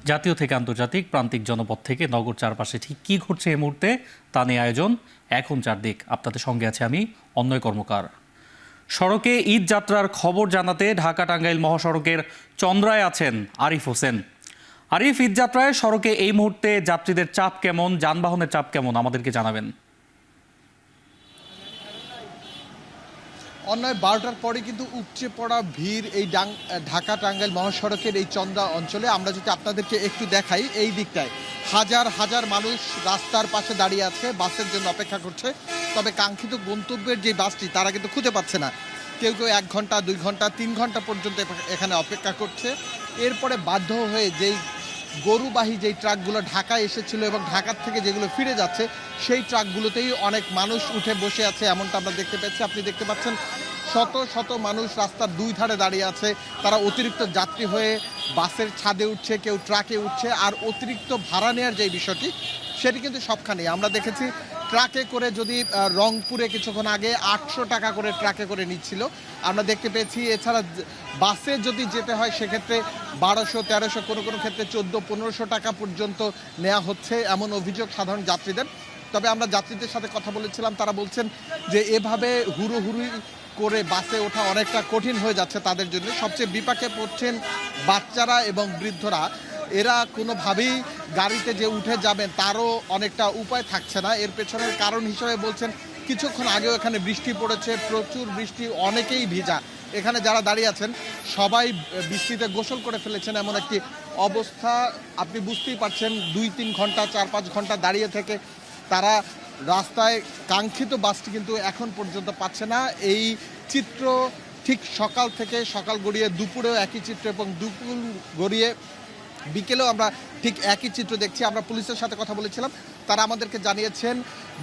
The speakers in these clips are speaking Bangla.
জাতীয় থেকে আন্তর্জাতিক প্রান্তিক জনপদ থেকে নগর চারপাশে ঠিক কী ঘটছে এই মুহূর্তে তা নিয়ে আয়োজন এখন চারদিক। আপনাদের সঙ্গে আছে আমি অন্যয় কর্মকার। সড়কে ঈদ যাত্রার খবর জানাতে ঢাকা টাঙ্গাইল মহাসড়কের চন্দ্রায় আছেন আরিফ হোসেন। আরিফ, ঈদ যাত্রায় সড়কে এই মুহূর্তে যাত্রীদের চাপ কেমন, যানবাহনের চাপ কেমন আমাদেরকে জানাবেন। অন্যায় 12টার পরে কিন্তু উপচে পড়া ভিড় এই ঢাকা টাঙ্গাইল মহাসড়কের এই চন্দ্রা অঞ্চলে। আমরা যদি আপনাদেরকে একটু দেখাই, এই দিকটায় হাজার হাজার মানুষ রাস্তার পাশে দাঁড়িয়ে আছে, বাসের জন্য অপেক্ষা করছে। তবে কাঙ্ক্ষিত গন্তব্যের যে বাসটি তারা কিন্তু খুঁজে পাচ্ছে না। কেউ কেউ 1 ঘন্টা, 2 ঘন্টা, 3 ঘন্টা পর্যন্ত এখানে অপেক্ষা করছে। এরপরে বাধ্য হয়ে যেই গরুবাহী যেই ট্রাকগুলো ঢাকায় এসেছিল এবং ঢাকার থেকে যেগুলো ফিরে যাচ্ছে সেই ট্রাকগুলোতেই অনেক মানুষ উঠে বসে আছে, এমনটা আমরা দেখতে পাচ্ছি। আপনি দেখতে পাচ্ছেন শত শত মানুষ রাস্তার 2 ধারে দাঁড়িয়ে আছে। তারা অতিরিক্ত যাত্রী হয়ে বাসের ছাদে উঠছে, কেউ ট্রাকে উঠছে। আর অতিরিক্ত ভাড়া নেওয়ার যে বিষয়টি সেটি কিন্তু সবখানেই আমরা দেখেছি। ট্রাকে করে যদি রংপুরে কিছুক্ষণ আগে 800 টাকা করে ট্রাকে করে নিচ্ছিল আমরা দেখতে পেয়েছি। এছাড়া বাসে যদি যেতে হয় সেক্ষেত্রে 1200, 1300, কোনো কোনো ক্ষেত্রে 1400-1500 টাকা পর্যন্ত নেওয়া হচ্ছে, এমন অভিযোগ সাধারণ যাত্রীদের। তবে আমরা যাত্রীদের সাথে কথা বলেছিলাম, তারা বলছেন যে এভাবে হুড়োহুড়ি করে বাসে ওঠা অনেকটা কঠিন হয়ে যাচ্ছে তাদের জন্য। সবচেয়ে বিপাকে পড়ছেন বাচ্চারা এবং বৃদ্ধরা। এরা কোনোভাবেই গাড়িতে যে উঠে যাবেন তারও অনেকটা উপায় থাকছে না। এর পেছনের কারণ হিসেবে বলছেন কিছুক্ষণ আগেও এখানে বৃষ্টি পড়েছে, প্রচুর বৃষ্টি, অনেকেই ভিজা। এখানে যারা দাঁড়িয়ে আছেন সবাই বৃষ্টিতে গোসল করে ফেলেছেন, এমন একটি অবস্থা। আপনি বুঝতেই পারছেন 2-3 ঘন্টা, 4-5 ঘন্টা দাঁড়িয়ে থেকে তারা রাস্তায় কাঙ্ক্ষিত বাসটি কিন্তু এখন পর্যন্ত পাচ্ছে না। এই চিত্র ঠিক সকাল থেকে, সকাল গড়িয়ে দুপুরেও একই চিত্র এবং দুপুর গড়িয়ে বিকেলেও আমরা ঠিক একই চিত্র দেখছি। আমরা পুলিশের সাথে কথা বলেছিলাম, তারা আমাদেরকে জানিয়েছেন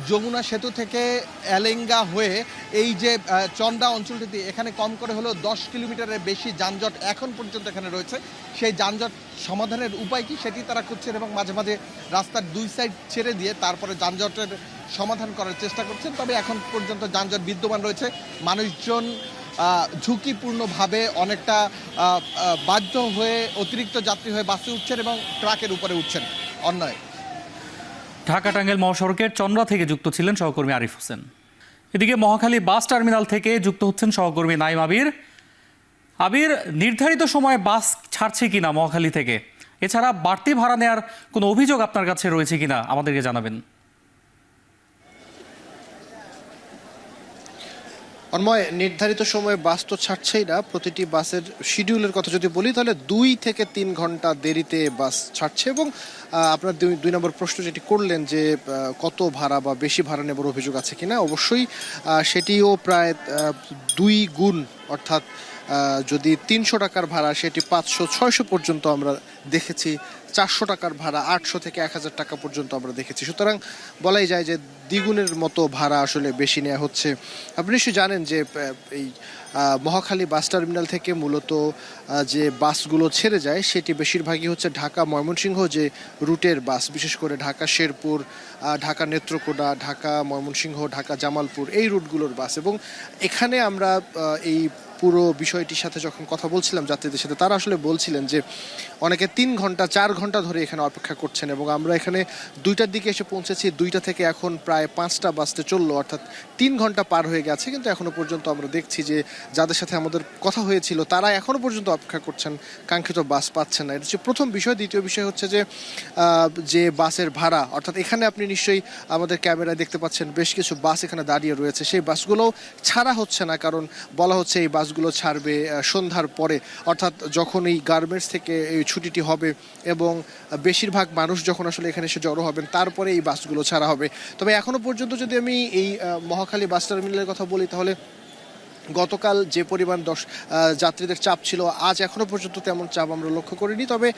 যমুনা সেতু থেকে এলেঙ্গা হয়ে এই যে চন্দ্রা অঞ্চলটিতে এখানে কম করে হলেও 10 কিলোমিটারের বেশি যানজট এখন পর্যন্ত এখানে রয়েছে। সেই যানজট সমাধানের উপায় কি সেটি তারা খুঁজছেন এবং মাঝে মাঝে রাস্তার 2 সাইড ছেড়ে দিয়ে তারপরে যানজটের সমাধান করার চেষ্টা করছেন। তবে এখন পর্যন্ত যানজট বিদ্যমান রয়েছে। মানুষজন ঝুঁকিপূর্ণভাবে অনেকটা বাধ্য হয়ে অতিরিক্ত যাত্রী হয়ে বাসে উঠছেন এবং ট্রাকের উপরে উঠছেন। অন্যায় ঢাকা টাঙ্গাইল মহাসড়কের চন্দ্রা থেকে যুক্ত ছিলেন সহকর্মী আরিফ হোসেন। এদিকে মহাখালী বাস টার্মিনাল থেকে যুক্ত হচ্ছেন সহকর্মী নাইম আবির। আবির, নির্ধারিত সময়ে বাস ছাড়ছে কিনা মহাখালী থেকে, এছাড়া বাড়তি ভাড়া নেওয়ার কোনো অভিযোগ আপনার কাছে রয়েছে কিনা আমাদেরকে জানাবেন। অন্ময়, নির্ধারিত সময়ে বাস তো ছাড়ছেই না। প্রতিটি বাসের শিডিউলের কথা যদি বলি তাহলে 2 থেকে 3 ঘন্টা দেরিতে বাস ছাড়ছে। এবং আপনার 2 নম্বর প্রশ্ন যেটি করলেন যে কত ভাড়া বা বেশি ভাড়া নেবার অভিযোগ আছে কিনা, অবশ্যই সেটিও প্রায় 2 গুণ, অর্থাৎ যদি 300 টাকার ভাড়া সেটি 500-600 পর্যন্ত আমরা দেখেছি। 400 টাকার ভাড়া 800 থেকে 1000 টাকা পর্যন্ত আমরা দেখেছি। সুতরাং বলাই যায় যে দ্বিগুণের মতো ভাড়া আসলে বেশি নেওয়া হচ্ছে। আপনি নিশ্চয়ই জানেন যে এই মহাখালী বাস টার্মিনাল থেকে মূলত যে বাসগুলো ছেড়ে যায় সেটি বেশিরভাগই হচ্ছে ঢাকা ময়মনসিংহ যে রুটের বাস, বিশেষ করে ঢাকা শেরপুর, ঢাকা নেত্রকোনা, ঢাকা ময়মনসিংহ, ঢাকা জামালপুর, এই রুটগুলোর বাস। এবং এখানে আমরা এই পুরো বিষয়টির সাথে যখন কথা বলছিলাম যাত্রীদের সাথে, তারা আসলে বলছিলেন যে অনেকে 3 ঘন্টা 4 ঘন্টা ধরে এখানে অপেক্ষা করছেন। এবং আমরা এখানে 2টার দিকে এসে পৌঁছেছি, 2টা থেকে এখন প্রায় 5টা বাজতে চললো, অর্থাৎ 3 ঘন্টা পার হয়ে গেছে। কিন্তু এখনো পর্যন্ত আমরা দেখছি যে যাদের সাথে আমাদের কথা হয়েছিল তারা এখনো পর্যন্ত অপেক্ষা করছেন, কাঙ্ক্ষিত বাস পাচ্ছেন না। এটা হচ্ছে প্রথম বিষয়। দ্বিতীয় বিষয় হচ্ছে যে বাসের ভাড়া, অর্থাৎ এখানে আপনি নিশ্চয়ই আমাদের ক্যামেরায় দেখতে পাচ্ছেন বেশ কিছু বাস এখানে দাঁড়িয়ে রয়েছে। সেই বাসগুলো ছাড়া হচ্ছে না, কারণ বলা হচ্ছে এই বাসগুলো ছাড়বে সন্ধ্যার পরে, অর্থাৎ যখন এই গার্মেন্টস থেকে এই ছুটিটি হবে এবং বেশিরভাগ মানুষ যখন আসলে এখানে এসে জড়ো হবেন তারপরে এই বাসগুলো ছাড়া হবে। তবে এখনো পর্যন্ত যদি আমি এই মহাখালী বাস টার্মিনালের কথা বলি তাহলে গতকাল যে পরিমাণ যাত্রীদের চাপ ছিল, আজ এখনো পর্যন্ত তেমন চাপ আমরা লক্ষ্য করিনি। তবে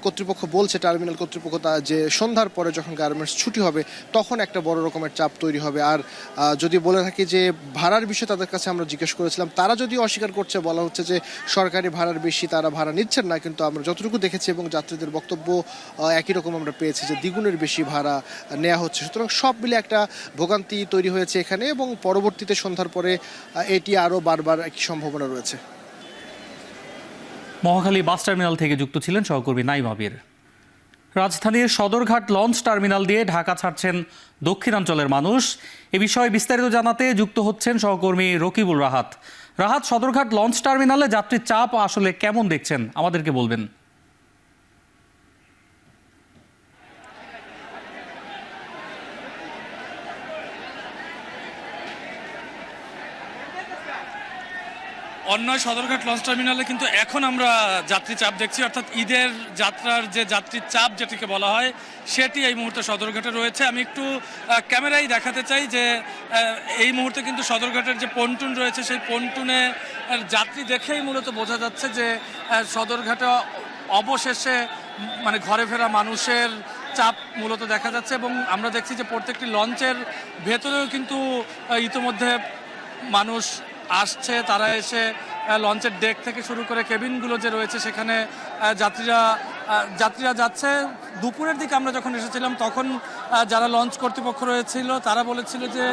কর্তৃপক্ষ বলছে, টার্মিনাল কর্তৃপক্ষ, যে সন্ধ্যার পরে যখন গার্মেন্টস ছুটি হবে তখন একটা বড় রকমের চাপ তৈরি হবে। আর যদি বলে থাকি যে ভাড়ার বিষয়ে তাদের কাছে আমরা জিজ্ঞেস করেছিলাম, তারা যদিও অস্বীকার করছে, বলা হচ্ছে যে সরকারি ভাড়ার বেশি তারা ভাড়া নিচ্ছেন না। কিন্তু আমরা যতটুকু দেখেছি এবং যাত্রীদের বক্তব্য একই রকম আমরা পেয়েছি যে দ্বিগুণের বেশি ভাড়া নেওয়া হচ্ছে। সুতরাং সব মিলে একটা ভোগান্তি তৈরি হয়েছে এখানে এবং পরবর্তীতে সন্ধ্যার পরে এটি আরও বারবার একই সম্ভাবনা রয়েছে। মহাখালী বাস টার্মিনাল থেকে যুক্ত ছিলেন সহকর্মী নাইম আবির। রাজধানীর সদরঘাট লঞ্চ টার্মিনাল দিয়ে ঢাকা ছাড়ছেন দক্ষিণাঞ্চলের মানুষ। এ বিষয়ে বিস্তারিত জানাতে যুক্ত হচ্ছেন সহকর্মী রকিবুল রাহাত। রাহাত, সদরঘাট লঞ্চ টার্মিনালে যাত্রীর চাপ আসলে কেমন দেখছেন আমাদেরকে বলবেন? সদরঘাট লঞ্চ টার্মিনালে কিন্তু এখন আমরা যাত্রী চাপ দেখছি, অর্থাৎ ঈদের যাত্রার যে যাত্রীর চাপ যেটিকে বলা হয় সেটি এই মুহূর্তে সদরঘাটে রয়েছে। আমি একটু ক্যামেরায় দেখাতে চাই যে এই মুহূর্তে কিন্তু সদরঘাটের যে পন্টুন রয়েছে সেই পন্টুনে যাত্রী দেখেই মূলত বোঝা যাচ্ছে যে সদরঘাটে অবশেষে মানে ঘরে ফেরা মানুষের চাপ মূলত দেখা যাচ্ছে। এবং আমরা দেখছি যে প্রত্যেকটি লঞ্চের ভেতরেও কিন্তু ইতিমধ্যে মানুষ আসছে, তারা এসে লঞ্চের ডেক থেকে শুরু করে কেবিনগুলো যে রয়েছে সেখানে যাত্রীরা যাচ্ছে। দুপুরের দিকে আমরা যখন এসেছিলাম তখন যারা লঞ্চ কর্তৃপক্ষ রয়েছিল তারা বলেছিল যে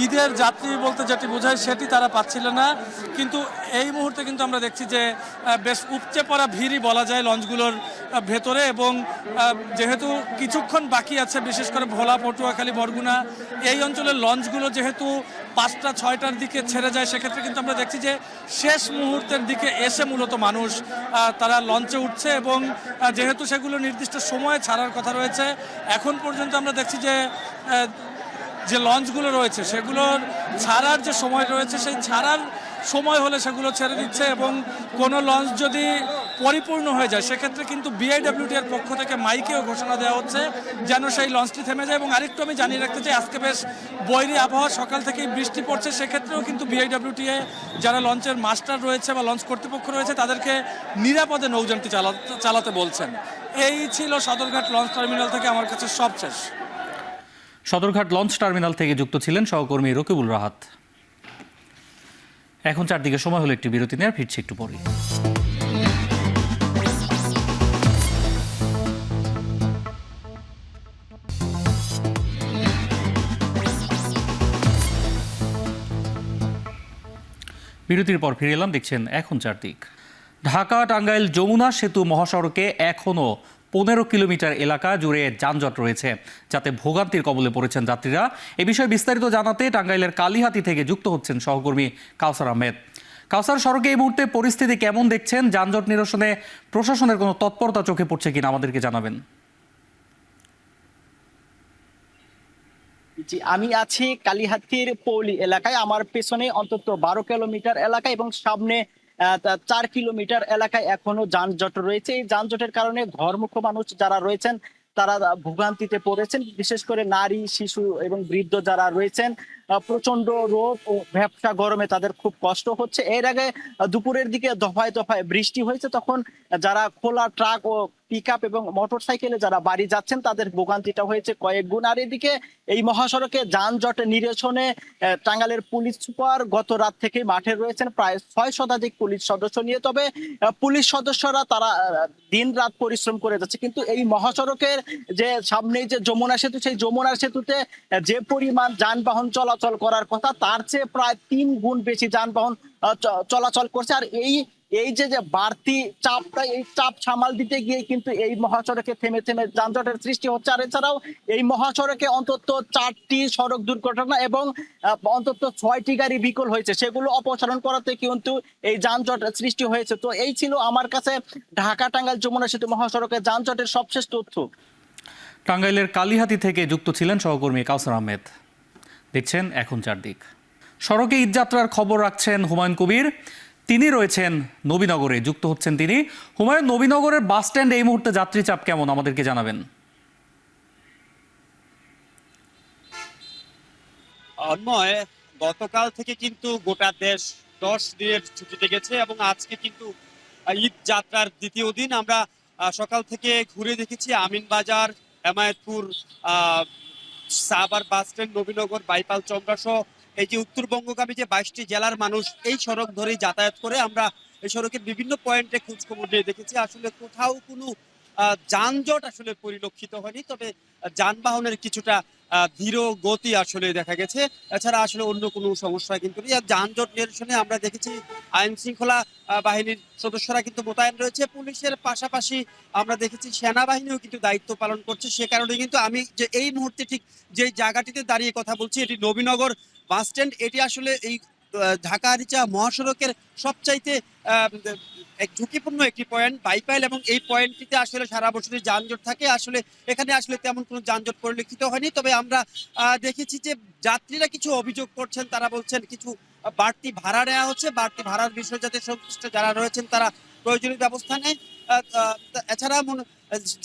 ঈদের যাত্রী বলতে যেটি বোঝায় সেটি তারা পাচ্ছিল না, কিন্তু এই মুহূর্তে কিন্তু আমরা দেখছি যে বেশ উপচে পড়া ভিড়ই বলা যায় লঞ্চগুলোর ভেতরে। এবং যেহেতু কিছুক্ষণ বাকি আছে, বিশেষ করে ভোলা, পটুয়াখালী, বরগুনা এই অঞ্চলের লঞ্চগুলো যেহেতু 5টা-6টার দিকে ছেড়ে যায়, সেক্ষেত্রে কিন্তু আমরা দেখছি যে শেষ মুহূর্তের দিকে এসে মূলত মানুষ তারা লঞ্চে উঠছে। এবং যেহেতু সেগুলো নির্দিষ্ট সময়ে ছাড়ার কথা রয়েছে, এখন পর্যন্ত আমরা দেখছি যে লঞ্চগুলো রয়েছে সেগুলোর ছাড়ার যে সময় রয়েছে সেই ছাড়ার সময় হলে সেগুলো ছেড়ে দিচ্ছে। এবং কোনো লঞ্চ যদি পরিপূর্ণ হয়ে যায় সেক্ষেত্রে কিন্তু বিআইডব্লিউটি এর পক্ষ থেকে মাইকেও ঘোষণা দেওয়া হচ্ছে যেন সেই লঞ্চটি থেমে যায়। এবং আরেকটু আমি জানিয়ে রাখতে চাই, আজকে বেশ বৈরী আবহাওয়া, সকাল থেকেই বৃষ্টি পড়ছে, সেক্ষেত্রেও কিন্তু বিআইডব্লিউটি যারা লঞ্চের মাস্টার রয়েছে বা লঞ্চ কর্তৃপক্ষ রয়েছে তাদেরকে নিরাপদে নৌযানটি চালাতে বলছেন। এই ছিল সদরঘাট লঞ্চ টার্মিনাল থেকে আমার কাছে সবশেষ। সদরঘাট লঞ্চ টার্মিনাল থেকে যুক্ত ছিলেন সহকর্মী রকিবুল রাহাত। এখন চারদিকে সময় হলো একটি বিরতি নেওয়ার, ফিরছি একটু পরে। বিরতির পর ফিরে এলাম, দেখছেন এখন চারদিক। ঢাকা টাঙ্গাইল যমুনা সেতু মহাসড়কে এখনও 15 কিলোমিটার এলাকা জুড়ে যানজট রয়েছে, যাতে ভোগান্তির কবলে পড়েছেন যাত্রীরা। এ বিষয়ে বিস্তারিত জানাতে টাঙ্গাইলের কালিহাতী থেকে যুক্ত হচ্ছেন সহকর্মী কাউসার আহমেদ। কাউসার, সড়কে এই মুহূর্তে পরিস্থিতি কেমন দেখছেন? যানজট নিরসনে প্রশাসনের কোনো তৎপরতা চোখে পড়ছে কিনা আমাদেরকে জানাবেন। জি, আমি আছি কালিহাতীর পৌলি এলাকায়। আমার পেছনে অন্তত 12 কিলোমিটার এলাকা এবং সামনে 4 কিলোমিটার এলাকায় এখনো যানজট রয়েছে। এই যানজটের কারণে ঘরমুখো মানুষ যারা রয়েছেন তারা ভোগান্তিতে পড়েছেন, বিশেষ করে নারী, শিশু এবং বৃদ্ধ যারা রয়েছেন। প্রচন্ড রোদ ও ভ্যাপসা গরমে তাদের খুব কষ্ট হচ্ছে। এর আগে দুপুরের দিকে দফায় দফায় বৃষ্টি হয়েছে, তখন যারা খোলা ট্রাক ও পিকআপ এবং মোটরসাইকেলে যারা বাড়ি যাচ্ছেন তাদের ভোগান্তিটা হয়েছে কয়েক গুণ। আর এদিকে এই মহাসড়কে যানজট নিরসনে টাঙ্গাইলের পুলিশ সুপার গত রাত থেকে মাঠে রয়েছেন প্রায় 6 শতাধিক পুলিশ সদস্য নিয়ে। তবে পুলিশ সদস্যরা তারা দিন রাত পরিশ্রম করে যাচ্ছে, কিন্তু এই মহাসড়কের যে সামনেই যে যমুনা সেতু, সেই যমুনা সেতুতে যে পরিমাণ যানবাহন চলাচল করার কথা তার চেয়ে প্রায় 3 গুণ বেশি যানবাহন চলাচল করছে। আর এই যে বাড়তি চাপটা, এই চাপ সামাল দিতে গিয়ে কিন্তু এই মহাসড়কে থেমে থেমে যানজটের সৃষ্টি হচ্ছে। আর এছাড়াও এই মহাসড়কে অন্তত 4টি সড়ক দুর্ঘটনা এবং অন্তত 6টি গাড়ি বিকল হয়েছে, সেগুলো অপসারণ করাতে কিন্তু এই যানজট সৃষ্টি হয়েছে। তো এই ছিল আমার কাছে ঢাকা টাঙ্গাইল যমুনা সেতু মহাসড়কে যানজটের সবশেষ তথ্য। টাঙ্গাইলের কালিহাতী থেকে যুক্ত ছিলেন সহকর্মী কাউসার আহমেদ। দেখছেন এখন চারদিক। সড়কে ঈদযাত্রার খবর রাখছেন হুমায়ুন কবির, তিনি রয়েছেন নবীনগরে, যুক্ত হচ্ছেন তিনি। হুমায়ুন, নবীনগরের বাস স্ট্যান্ডে এই মুহূর্তে যাত্রী চাপ কেমন আমাদেরকে জানাবেন। অন্যয় গতকাল থেকে কিন্তু গোটা দেশ 10 দিনের ছুটিতে গেছে এবং আজকে কিন্তু ঈদ যাত্রার দ্বিতীয় দিন। আমরা সকাল থেকে ঘুরে দেখেছি আমিনবাজার, হেমায়েতপুর, সাভার বাস স্ট্যান্ড, নবীনগর, বাইপাল, চন্দ্রাসহ এই যে উত্তরবঙ্গগামী যে 22টি জেলার মানুষ এই সড়ক ধরেই যাতায়াত করে। আমরা এই সড়কের বিভিন্ন পয়েন্টে খোঁজ খবর নিয়ে দেখেছি, আসলে কোথাও কোনো যানজট আসলে পরিলক্ষিত হয়নি, তবে যানবাহনের কিছুটা ধীর গতি আসলে দেখা গেছে। এছাড়া আসলে অন্য কোনো সমস্যা কিন্তু নেই। আর যানজট নিরসনে আমরা দেখেছি আইন শৃঙ্খলা বাহিনীর সদস্যরা কিন্তু মোতায়েন রয়েছে, পুলিশের পাশাপাশি আমরা দেখেছি সেনাবাহিনীও কিন্তু দায়িত্ব পালন করছে। সে কারণে কিন্তু আমি যে এই মুহূর্তে ঠিক যে জায়গাটিতে দাঁড়িয়ে কথা বলছি, এটি নবীনগর বাস স্ট্যান্ড। এটি আসলে এই ঢাকা আরিচা মহাসড়কের সবচাইতে এক ঝুঁকিপূর্ণ একটি পয়েন্ট, বাইপাইল, এবং এই পয়েন্টটিতে আসলে সারা বছরই যানজট থাকে। আসলে এখানে আসলে তেমন কোনো যানজট পরিলক্ষিত হয়নি, তবে আমরা দেখেছি যে যাত্রীরা কিছু অভিযোগ করছেন। তারা বলছেন কিছু বাড়তি ভাড়া নেওয়া হচ্ছে, বাড়তি ভাড়ার বিষয় যাতে সংশ্লিষ্ট যারা রয়েছেন তারা প্রয়োজনীয় ব্যবস্থা নেয়। এছাড়া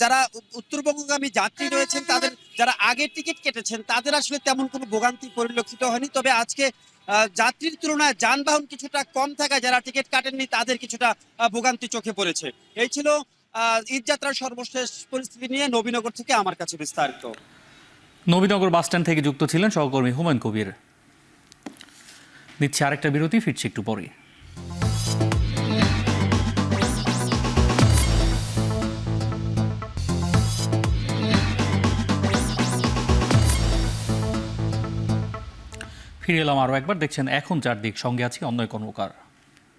যারা উত্তরবঙ্গগামী যাত্রী রয়েছেন, তাদের যারা আগে টিকিট কেটেছেন তাদের আসলে তেমন কোনো ভোগান্তি পরিলক্ষিত হয়নি। তবে আজকে যাত্রীর তুলনায় যানবাহন কিছুটা কম থাকায় যারা টিকিট কাটেননি তাদের কিছুটা ভোগান্তি চোখে পড়েছে। এই ছিল ঈদযাত্রার সর্বশেষ পরিস্থিতি নিয়ে নবীনগর থেকে আমার কাছে বিস্তারিত। নবীনগর বাসস্ট্যান্ড থেকে যুক্ত ছিলেন সহকর্মী হুমায়ুন কবির। নিচ্ছে আরেকটা বিরতি, ফিরছি একটু পরে। ফিরে এলাম আরও একবার, দেখছেন এখন চারদিক, সঙ্গে আছি অন্যয় কর্মকার।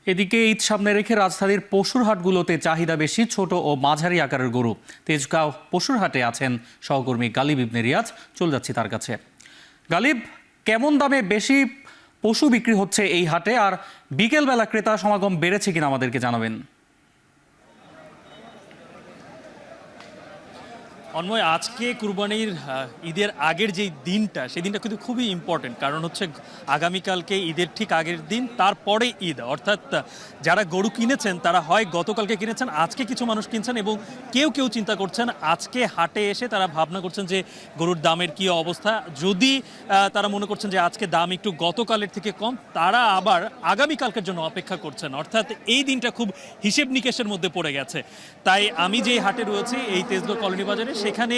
এদিকে ঈদ সামনে রেখে রাজধানীর পশুর হাটগুলোতে চাহিদা বেশি ছোট ও মাঝারি আকারের গরু। তেজগাঁও পশুর হাটে আছেন সহকর্মী গালিব ইবনে রিয়াজ, চলে যাচ্ছি তার কাছে। গালিব, কেমন দামে বেশি পশু বিক্রি হচ্ছে এই হাটে, আর বিকেলবেলা ক্রেতা সমাগম বেড়েছে কিনা আমাদেরকে জানাবেন। অন্ময়, আজকে কুরবানির ঈদের আগের যে দিনটা, সেই দিনটা কিন্তু খুবই ইম্পর্টেন্ট। কারণ হচ্ছে আগামীকালকে ঈদের ঠিক আগের দিন, তারপরে ঈদ। অর্থাৎ যারা গরু কিনেছেন তারা হয় গতকালকে কিনেছেন, আজকে কিছু মানুষ কিনছেন, এবং কেউ কেউ চিন্তা করছেন আজকে হাটে এসে তারা ভাবনা করছেন যে গরুর দামের কী অবস্থা। যদি তারা মনে করছেন যে আজকে দাম একটু গতকালের থেকে কম, তারা আবার আগামীকালকের জন্য অপেক্ষা করছেন। অর্থাৎ এই দিনটা খুব হিসেব নিকেশের মধ্যে পড়ে গেছে। তাই আমি যে হাটে রয়েছি এই তেজগাঁও কলোনি বাজারে, সেখানে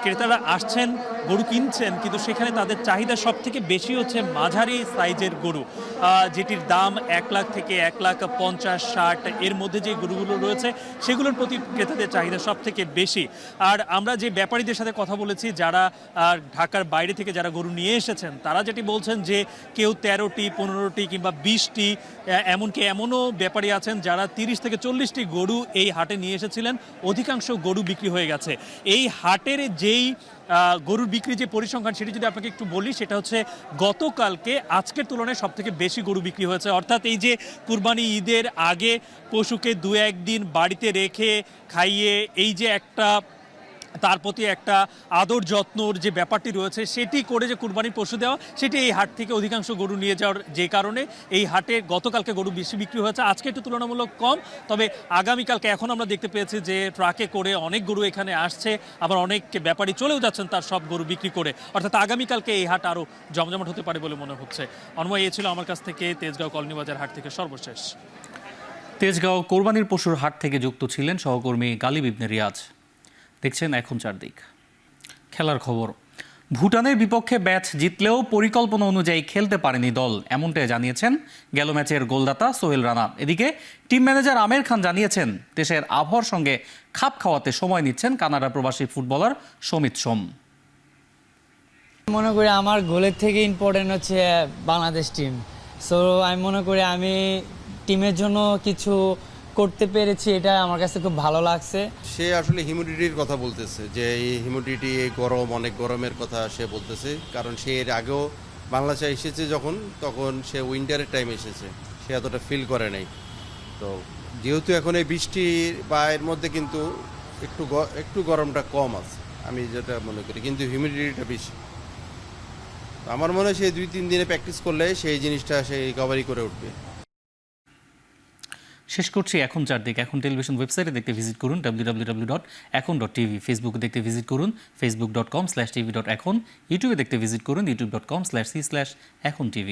ক্রেতারা আসছেন, গরু কিনছেন, কিন্তু সেখানে তাদের চাহিদা সব থেকে বেশি হচ্ছে মাঝারি সাইজের গরু, যেটির দাম 1 লাখ থেকে 1,50,60 এর মধ্যে যে গরুগুলো রয়েছে সেগুলোর প্রতি ক্রেতাদের চাহিদা সব থেকে বেশি। আর আমরা যে ব্যাপারীদের সাথে কথা বলেছি, যারা ঢাকার বাইরে থেকে যারা গরু নিয়ে এসেছেন, তারা যেটি বলছেন যে কেউ 13টি, 15টি কিংবা 20টি, এমনকি এমনও ব্যাপারী আছেন যারা 30 থেকে 40টি গরু এই হাটে নিয়ে এসেছিলেন। অধিকাংশ গরু বিক্রি হয়ে গেছে। এই হাটের যেই গরুর বিক্রি যে পরিসংখ্যান, সেটি যদি আপনাকে একটু বলি, সেটা হচ্ছে গতকালকে আজকের তুলনায় সব থেকে বেশি গরু বিক্রি হয়েছে। অর্থাৎ এই যে কুরবানি ঈদের আগে পশুকে 2-1 দিন বাড়িতে রেখে খাইয়ে এই যে একটা তার প্রতি একটা আদর যত্নর যে ব্যাপারটি রয়েছে, সেটি করে যে কুরবানির পশু দেওয়া, সেটি এই হাট থেকে অধিকাংশ গরু নিয়ে যাওয়ার যে কারণে এই হাটে গতকালকে গরু বেশি বিক্রি হয়েছে, আজকে একটু তুলনামূলক কম। তবে আগামীকালকে এখন আমরা দেখতে পেয়েছি যে ট্রাকে করে অনেক গরু এখানে আসছে, আবার অনেক ব্যাপারী চলেও যাচ্ছেন তার সব গরু বিক্রি করে। অর্থাৎ আগামীকালকে এই হাট আরও জমজমাট হতে পারে বলে মনে হচ্ছে। অন্ময়, এ ছিল আমার কাছ থেকে তেজগাঁও কলোনি বাজার হাট থেকে সর্বশেষ। তেজগাঁও কোরবানির পশুর হাট থেকে যুক্ত ছিলেন সহকর্মী গালিব ইবনে রিয়াজ। দেখছেন এখন চারদিক। খেলার খবর, ভুটানের বিপক্ষে ম্যাচ জিতলেও পরিকল্পনা অনুযায়ী খেলতে পারেনি দল, এমনটাই জানিয়েছেন গেল ম্যাচের গোলদাতা সোহেল রানা। এদিকে টিম ম্যানেজার আমের খান জানিয়েছেন দেশের আবহাওয়ার সঙ্গে খাপ খাওয়াতে সময় নিচ্ছেন কানাডা প্রবাসী ফুটবলার সমিত সোম। মনে করি আমার গোলের থেকে ইম্পর্টেন্ট হচ্ছে বাংলাদেশ টিম। সো আমি মনে করি আমি টিমের জন্য কিছু করতে পেরেছি, এটা আমার কাছে খুব ভালো লাগছে। সে আসলে হিউমিডিটির কথা বলতেছে, যে এই হিউমিডিটি, এই গরম, অনেক গরমের কথা সে বলতেছে। কারণ সে এর আগেও বাংলাদেশে এসেছে যখন, তখন সে উইন্টারের টাইম এসেছে, সে এতটা ফিল করে নাই। তো যেহেতু এখন এই বৃষ্টি বা এর মধ্যে কিন্তু একটু গরমটা কম আছে, আমি যেটা মনে করি, কিন্তু হিউমিডিটিটা বেশি। আমার মনে হয় সে 2-3 দিনে প্র্যাকটিস করলে সেই জিনিসটা সে রিকভারি করে উঠবে। শেষ করছি এখন চারদিক। এখন টেলিভিশন ওয়েবসাইটে দেখতে ভিজিট করুন www.ekon.tv, ফেসবুকে দেখতে ভিজিট করুন facebook.com/tv.ekon, ইউটিউবে দেখতে ভিজিট করুন youtube.com/c/ekontv।